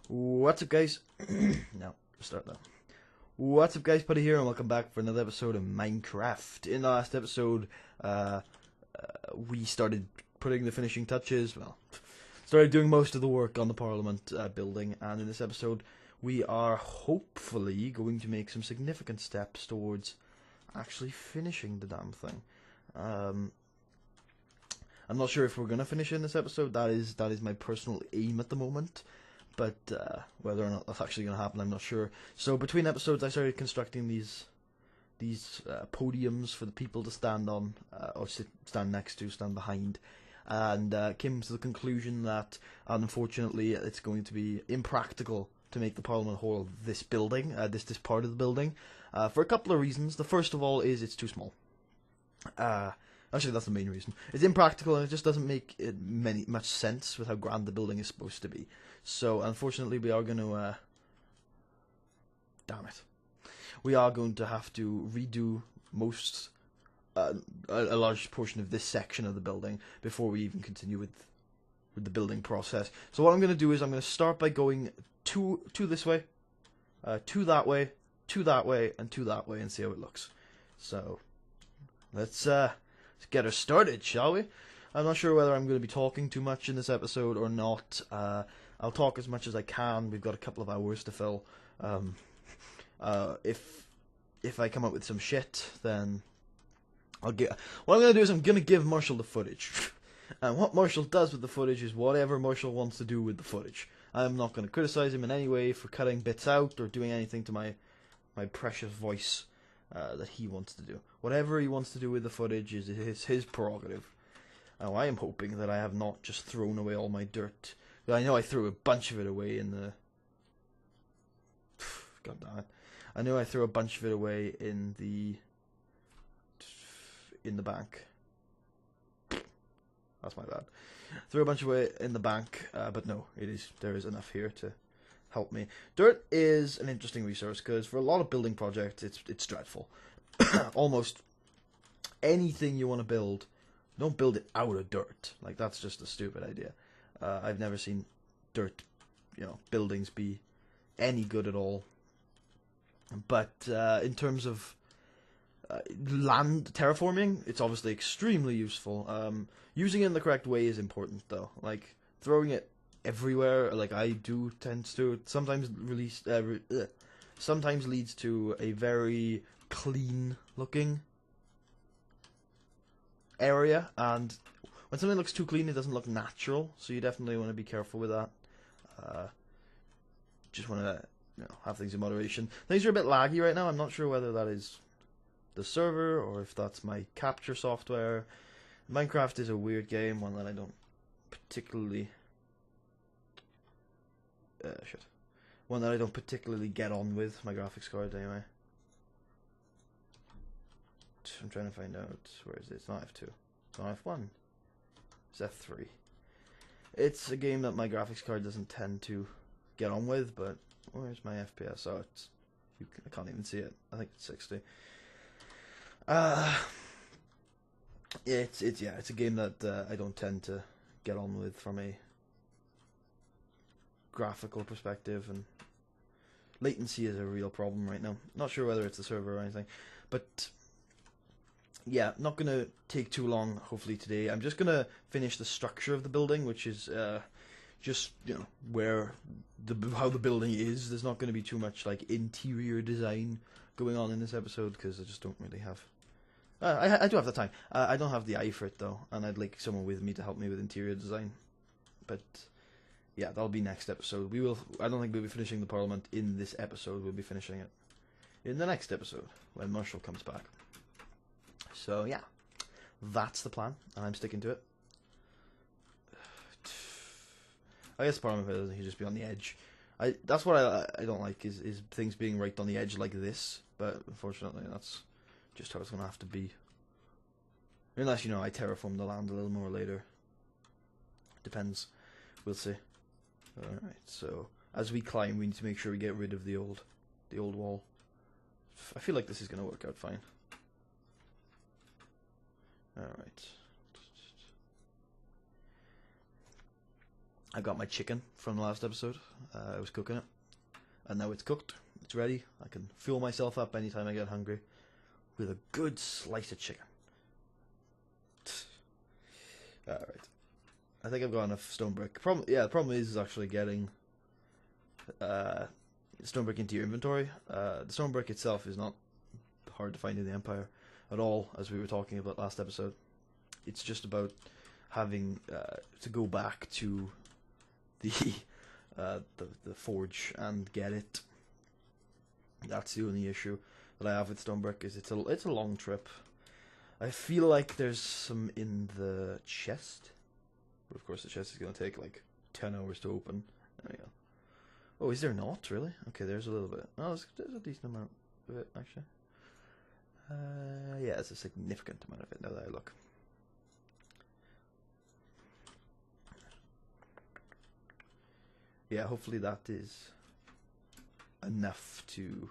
What's up, guys? No, start that. What's up, guys? Putty here, and welcome back for another episode of Minecraft. In the last episode, we started putting the finishing touches. Well, started doing most of the work on the Parliament building, and in this episode, we are hopefully going to make some significant steps towards actually finishing the damn thing. I'm not sure if we're gonna finish in this episode. That is my personal aim at the moment. But whether or not that's actually going to happen, I'm not sure. So between episodes, I started constructing these podiums for the people to stand on, or stand next to, stand behind, and came to the conclusion that, unfortunately, it's going to be impractical to make the Parliament Hall this building, this part of the building, for a couple of reasons. The first of all is it's too small. Actually, that's the main reason. It's impractical, and it just doesn't make much sense with how grand the building is supposed to be. So, unfortunately, we are going to... damn it. We are going to have to redo a large portion of this section of the building before we even continue with the building process. So what I'm going to do is I'm going to start by going to this way, to that way, to that way, and to that way, and see how it looks. So, let's get her started, shall we? I'm not sure whether I'm going to be talking too much in this episode or not. I'll talk as much as I can. We've got a couple of hours to fill. If I come up with some shit, then what I'm going to do is I'm going to give Marshall the footage. And what Marshall does with the footage is whatever Marshall wants to do with the footage. I'm not going to criticize him in any way for cutting bits out or doing anything to my precious voice that he wants to do. Whatever he wants to do with the footage is his prerogative. Now, I am hoping that I have not just thrown away all my dirt. I know I threw a bunch of it away in the... God damn it. I know I threw a bunch of it away in the bank. That's my bad. Threw a bunch away in the bank, but no, there is enough here to help me. Dirt is an interesting resource because for a lot of building projects, it's dreadful. Almost anything you want to build, don't build it out of dirt. Like, that's just a stupid idea. I've never seen dirt, buildings be any good at all. But in terms of land terraforming, it's obviously extremely useful. Using it in the correct way is important, though. Like, throwing it everywhere, like I do, tends to sometimes sometimes leads to a very clean-looking area, and when something looks too clean, it doesn't look natural, so you definitely want to be careful with that. Just want to have things in moderation. Things are a bit laggy right now. I'm not sure whether that is the server or if that's my capture software. Minecraft is a weird game, one that I don't particularly... One that I don't particularly get on with, my graphics card anyway. I'm trying to find out, where is it? It's not F2. It's not F1. It's F3. It's a game that my graphics card doesn't tend to get on with, but where's my FPS? Oh, I can't even see it. I think it's 60. It's a game that I don't tend to get on with from a graphical perspective, and latency is a real problem right now. Not sure whether it's the server or anything, but yeah, not gonna take too long. Hopefully today, I'm just gonna finish the structure of the building, which is just where how the building is. There's not gonna be too much like interior design going on in this episode because I just don't really have. I do have the time. I don't have the eye for it though, and I'd like someone with me to help me with interior design. But yeah, that'll be next episode. I don't think we'll be finishing the Parliament in this episode. We'll be finishing it in the next episode when Marshall comes back. So yeah, that's the plan, and I'm sticking to it. I guess the problem with it is he just be on the edge. That's what I don't like is things being right on the edge like this. But unfortunately, that's just how it's gonna have to be. Unless I terraform the land a little more later. Depends. We'll see. All right. So as we climb, we need to make sure we get rid of the old wall. I feel like this is gonna work out fine. Alright. I got my chicken from the last episode. I was cooking it, and now it's cooked. It's ready. I can fuel myself up anytime I get hungry with a good slice of chicken. Alright. I think I've got enough stone brick. The problem is actually getting stone brick into your inventory. The stone brick itself is not hard to find in the Empire at all, as we were talking about last episode. It's just about having to go back to the forge and get it. That's the only issue that I have with stone brick. Is it's a long trip. I feel like there's some in the chest, but of course the chest is going to take like 10 hours to open. There we go. Oh, is there not really? Okay, there's a little bit. Oh, there's a decent amount of it actually. Yeah, it's a significant amount of it now that I look. Yeah, hopefully that is enough to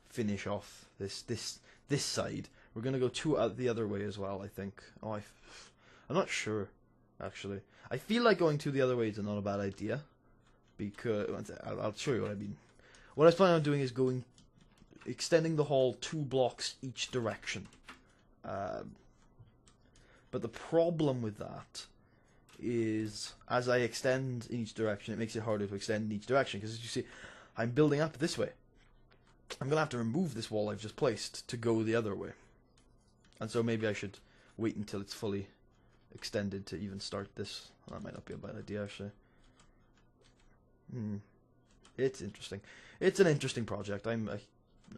finish off this side. We're gonna go the other way as well, I think. Oh, I'm not sure actually. I feel like going the other way is not a bad idea, because I'll show you what I mean. What I was planning on doing is extending the hall 2 blocks each direction. But the problem with that is, as I extend in each direction, it makes it harder to extend in each direction, because as you see, I'm building up this way. I'm going to have to remove this wall I've just placed to go the other way. And so maybe I should wait until it's fully extended to even start this. That might not be a bad idea, actually. It's interesting. It's an interesting project. I'm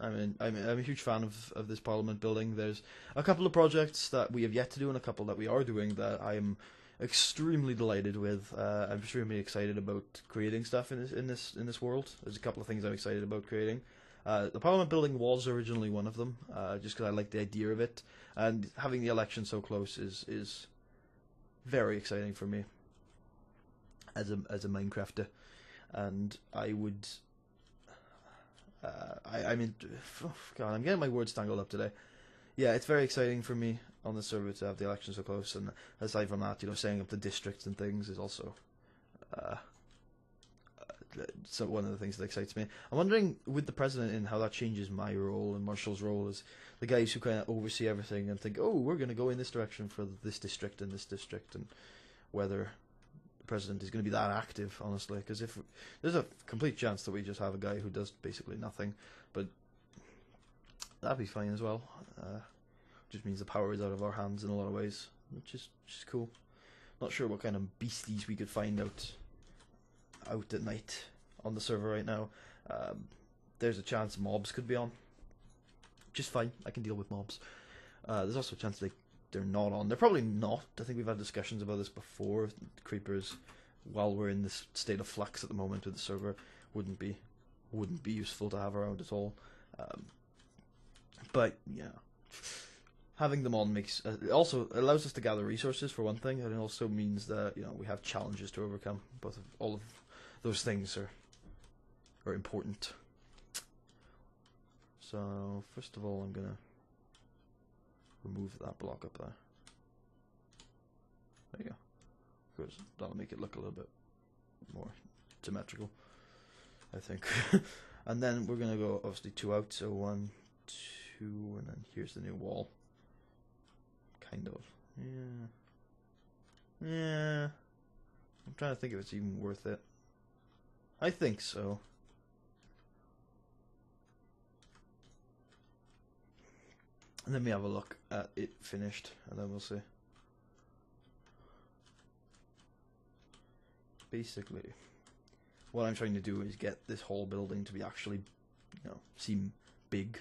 a huge fan of this Parliament building. There's a couple of projects that we have yet to do and a couple that we are doing that I am extremely delighted with. I'm extremely excited about creating stuff in this world. There's a couple of things I'm excited about creating. The Parliament building was originally one of them, just because I like the idea of it, and having the election so close is very exciting for me as a Minecrafter, and I would. God, I'm getting my words tangled up today. Yeah, it's very exciting for me on the server to have the election so close, and aside from that, setting up the districts and things is also so one of the things that excites me. I'm wondering, with the president in, how that changes my role and Marshall's role as the guys who kind of oversee everything and think, oh, we're going to go in this direction for this district and this district, and whether the president is going to be that active, honestly, because if there's a complete chance that we just have a guy who does basically nothing, but that'd be fine as well. Just means the power is out of our hands in a lot of ways, which is cool. Not sure what kind of beasties we could find out at night on the server right now. There's a chance mobs could be on, which is fine. I can deal with mobs. There's also a chance they're not on. They're probably not. I think we've had discussions about this before. Creepers, while we're in this state of flux at the moment with the server, wouldn't be useful to have around at all. But yeah, having them on makes also allows us to gather resources for one thing, and it also means that we have challenges to overcome. All of those things are important. So first of all, I'm gonna remove that block up there. There you go. Because that'll make it look a little bit more symmetrical, I think. And then we're gonna go obviously 2 out. So 1, 2, and then here's the new wall. Kind of. Yeah. I'm trying to think if it's even worth it. I think so. And then we have a look at it finished, and then we'll see. Basically, what I'm trying to do is get this whole building to be actually, seem big.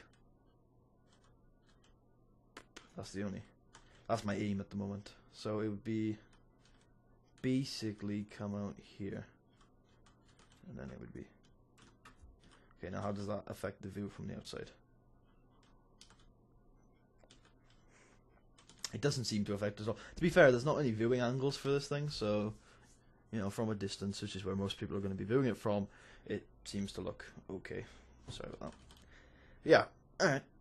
That's my aim at the moment. So it would be basically come out here, and then it would be okay. Now how does that affect the view from the outside? It doesn't seem to affect us all. To be fair, there's not any viewing angles for this thing, so from a distance, which is where most people are going to be viewing it from, it seems to look okay. Sorry about that. Yeah.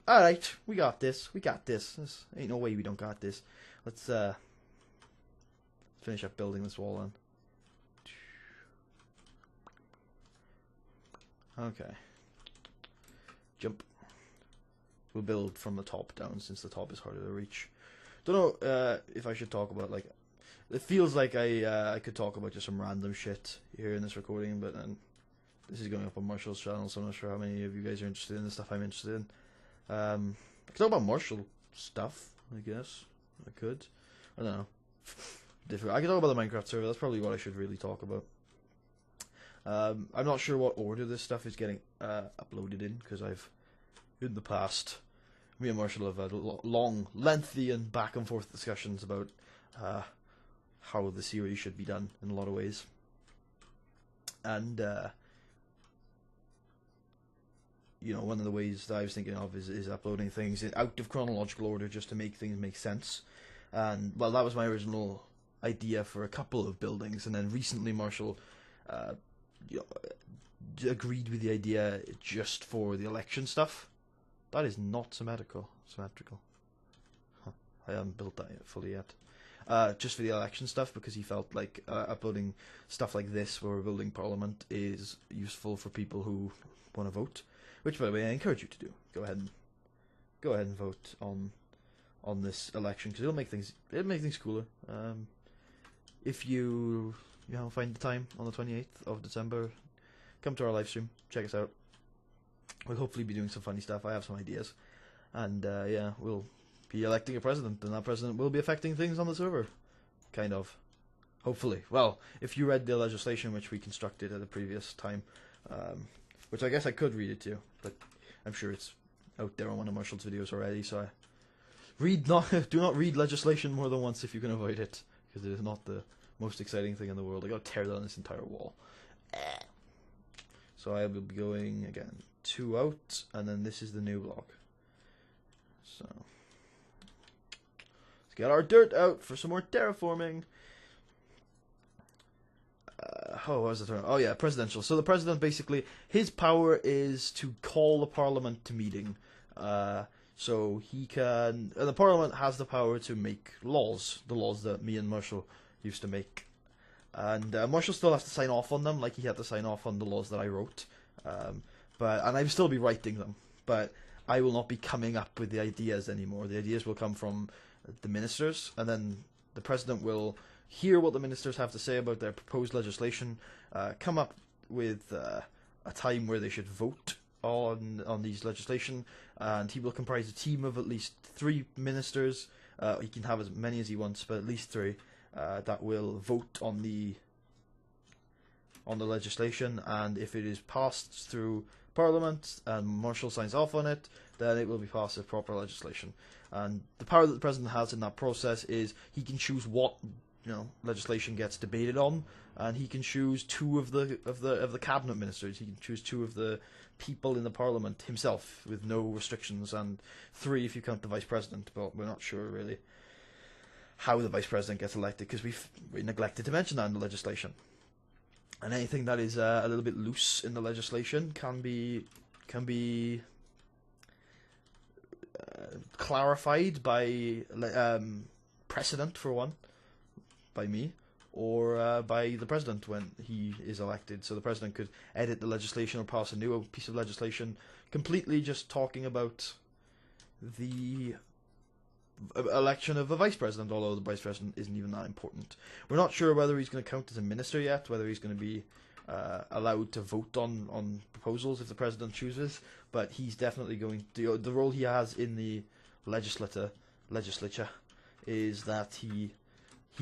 Alright, we got this. This ain't no way we don't got this. Let's finish up building this wall then. Okay. Jump. We'll build from the top down since the top is harder to reach. Don't know if I should talk about, like, it feels like I could talk about just some random shit here in this recording, but this is going up on Marshall's channel, so I'm not sure how many of you guys are interested in the stuff I'm interested in. I could talk about Marshall stuff, I guess. I could. I don't know. Different. I could talk about the Minecraft server. That's probably what I should really talk about. I'm not sure what order this stuff is getting uploaded in, because in the past, me and Marshall have had long, lengthy, and back and forth discussions about how the series should be done in a lot of ways. And you know, one of the ways that I was thinking of is uploading things out of chronological order just to make things make sense. And well, that was my original idea for a couple of buildings, and then recently Marshall agreed with the idea just for the election stuff. That is not symmetrical. Huh. I haven't built that fully yet. Just for the election stuff, because he felt like uploading stuff like this where we're building Parliament is useful for people who want to vote. Which, by the way, I encourage you to do. Go ahead and vote on this election, because it'll make things cooler. If you find the time on the 28th of December, come to our live stream, check us out. We'll hopefully be doing some funny stuff. I have some ideas, and yeah, we'll be electing a president, and that president will be affecting things on the server, kind of. Hopefully. Well, if you read the legislation which we constructed at a previous time, which I guess I could read it to you, but I'm sure it's out there on one of Marshall's videos already, so do not read legislation more than once if you can avoid it, because it is not the most exciting thing in the world. I gotta tear down this entire wall. So I will be going, again, 2 out, and then this is the new block. So let's get our dirt out for some more terraforming. What was the term? Oh yeah, presidential. So the president, basically, his power is to call the parliament to meeting. So he can... the parliament has the power to make laws. The laws that me and Marshall used to make. And Marshall still has to sign off on them, like he had to sign off on the laws that I wrote. And I will still be writing them. But I will not be coming up with the ideas anymore. The ideas will come from the ministers, and then the president will hear what the ministers have to say about their proposed legislation, come up with a time where they should vote on these legislation, and he will comprise a team of at least 3 ministers. He can have as many as he wants, but at least 3 that will vote on the legislation, and if it is passed through Parliament and Marshall signs off on it, then it will be passed as proper legislation. And the power that the president has in that process is he can choose what legislation gets debated on, and he can choose 2 of the cabinet ministers. He can choose 2 of the people in the parliament himself with no restrictions, and 3 if you count the vice president. But we're not sure really how the vice president gets elected, because we neglected to mention that in the legislation. And anything that is a little bit loose in the legislation can be clarified by precedent, for one, by me, or by the president when he is elected. So the president could edit the legislation or pass a new piece of legislation completely just talking about the election of a vice president, although the vice president isn't even that important. We're not sure whether he's going to count as a minister yet, whether he's going to be allowed to vote on proposals if the president chooses, but he's definitely going to... The role he has in the legislature is that he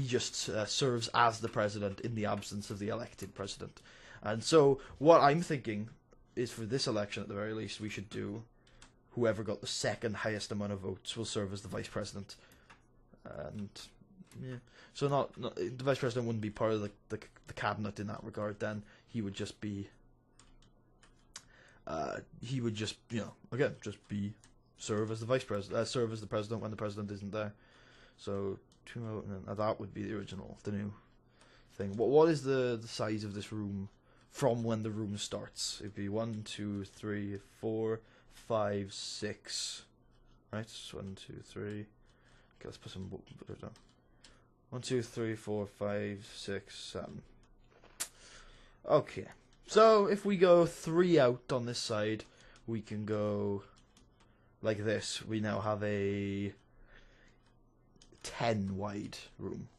just serves as the president in the absence of the elected president. And so what I'm thinking is, for this election at the very least, we should do whoever got the second highest amount of votes will serve as the vice president. And yeah, so not the vice president wouldn't be part of the cabinet in that regard. Then he would just be again just be serve as the vice president, serve as the president when the president isn't there. So 2 out, and that would be the new thing. What is the size of this room from when the room starts? It'd be 1, 2, 3, 4, 5, 6. Right, 1, 2, 3. Okay, let's put some down. 1, 2, 3, 4, 5, 6, 7. Okay. So if we go 3 out on this side, we can go like this. We now have a 10 wide room,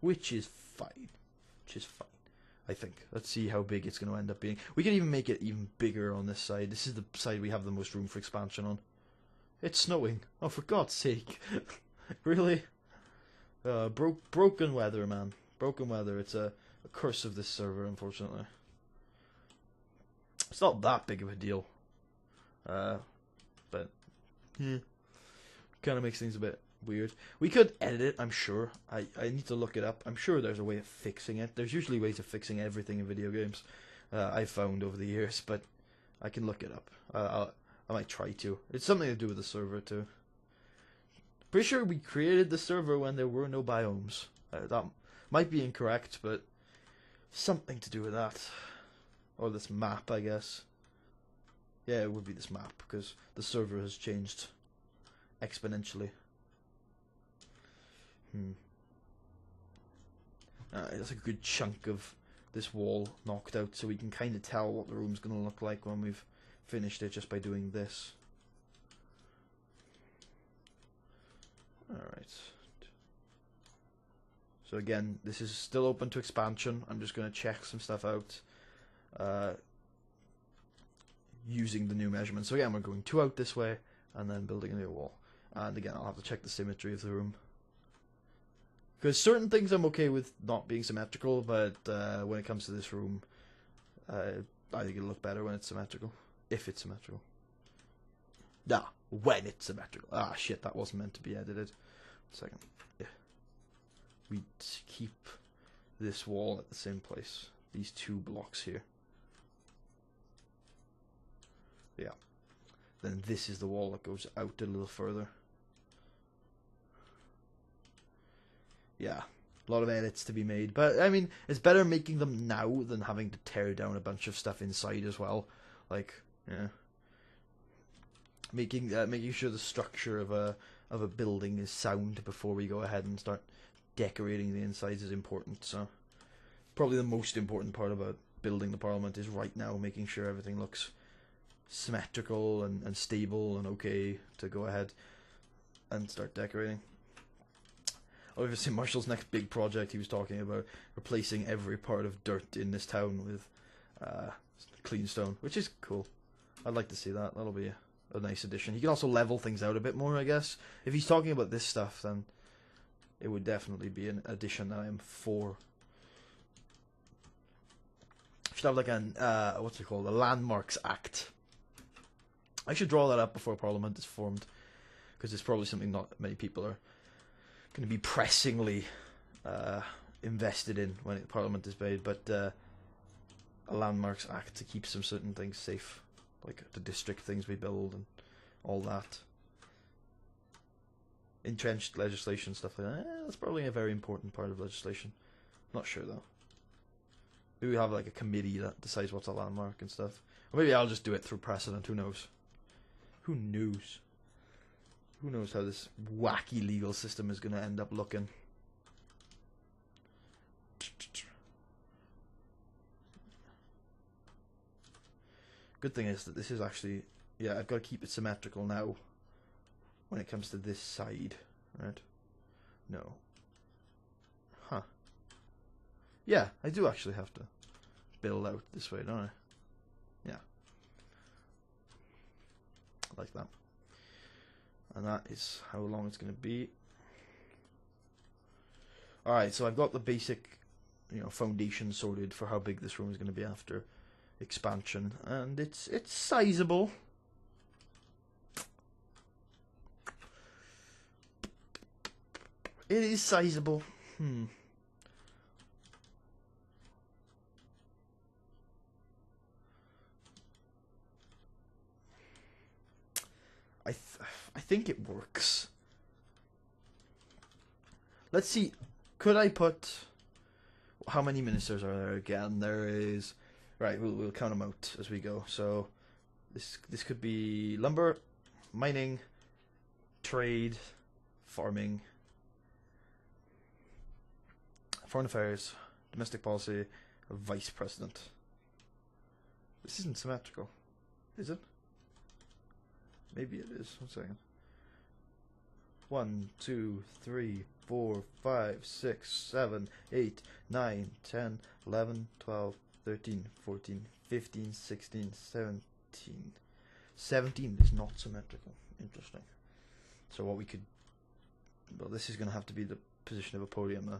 which is fine. I think. Let's see how big it's going to end up being. We can even make it even bigger on this side. This is the side we have the most room for expansion on. It's snowing. Oh, for God's sake. Really? Broken weather, man. Broken weather. It's a curse of this server, unfortunately. It's not that big of a deal. But, yeah. Kind of makes things a bit weird. We could edit it, I'm sure. I need to look it up. I'm sure there's a way of fixing it. There's usually ways of fixing everything in video games. I've found over the years, but I can look it up. I might try to. It's something to do with the server too. Pretty sure we created the server when there were no biomes. That might be incorrect, but something to do with that. Or this map, I guess. Yeah, it would be this map, because the server has changed exponentially. That's a good chunk of this wall knocked out, so we can kind of tell what the room's going to look like when we've finished it just by doing this. Alright. So again, this is still open to expansion. I'm just going to check some stuff out using the new measurements. So again, we're going 2 out this way and then building a new wall. And again, I'll have to check the symmetry of the room. Because certain things I'm okay with not being symmetrical, but when it comes to this room, I think it'll look better when it's symmetrical. If it's symmetrical. Nah, when it's symmetrical. Ah, shit, that wasn't meant to be edited. 1 second. Yeah. We keep this wall at the same place. These 2 blocks here. Yeah. Then this is the wall that goes out a little further. Yeah, a lot of edits to be made, but I mean, it's better making them now than having to tear down a bunch of stuff inside as well. Like, yeah, making sure the structure of a building is sound before we go ahead and start decorating the insides is important. So, probably the most important part about building the Parliament is right now making sure everything looks symmetrical and stable and okay to go ahead and start decorating. Obviously, Marshall's next big project, he was talking about replacing every part of dirt in this town with clean stone, which is cool. I'd like to see that. That'll be a nice addition. He can also level things out a bit more, I guess. If he's talking about this stuff, then it would definitely be an addition that I'm for. Should have like an, what's it called? A Landmarks Act. I should draw that up before Parliament is formed, because it's probably something not many people are going to be pressingly invested in when Parliament is made, but a Landmarks Act to keep some certain things safe, like the district things we build and all that. Entrenched legislation, stuff like that. That's probably a very important part of legislation. Not sure though. Maybe we have like a committee that decides what's a landmark and stuff. Or maybe I'll just do it through precedent, who knows? Who knows? Who knows how this wacky legal system is going to end up looking. Good thing is that this is actually... Yeah, I've got to keep it symmetrical now when it comes to this side, right? No. Huh. Yeah, I do actually have to build out this way, don't I? Yeah. Like that. And that is how long it's going to be. Alright, so I've got the basic, foundation sorted for how big this room is going to be after expansion. And it's sizable. It is sizable. I think it works. Let's see. Could I put... How many ministers are there again? There is... Right, we'll count them out as we go. So, this could be lumber, mining, trade, farming, Foreign affairs, domestic policy, vice president. This isn't symmetrical, is it? Maybe it is. 1 second. 1, 2, 3, 4, 5, 6, 7, 8, 9, 10, 11, 12, 13, 14, 15, 16, 17. 17 is not symmetrical. Interesting. So what we could... Well, this is going to have to be the position of a podium.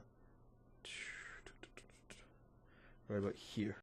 Right about here.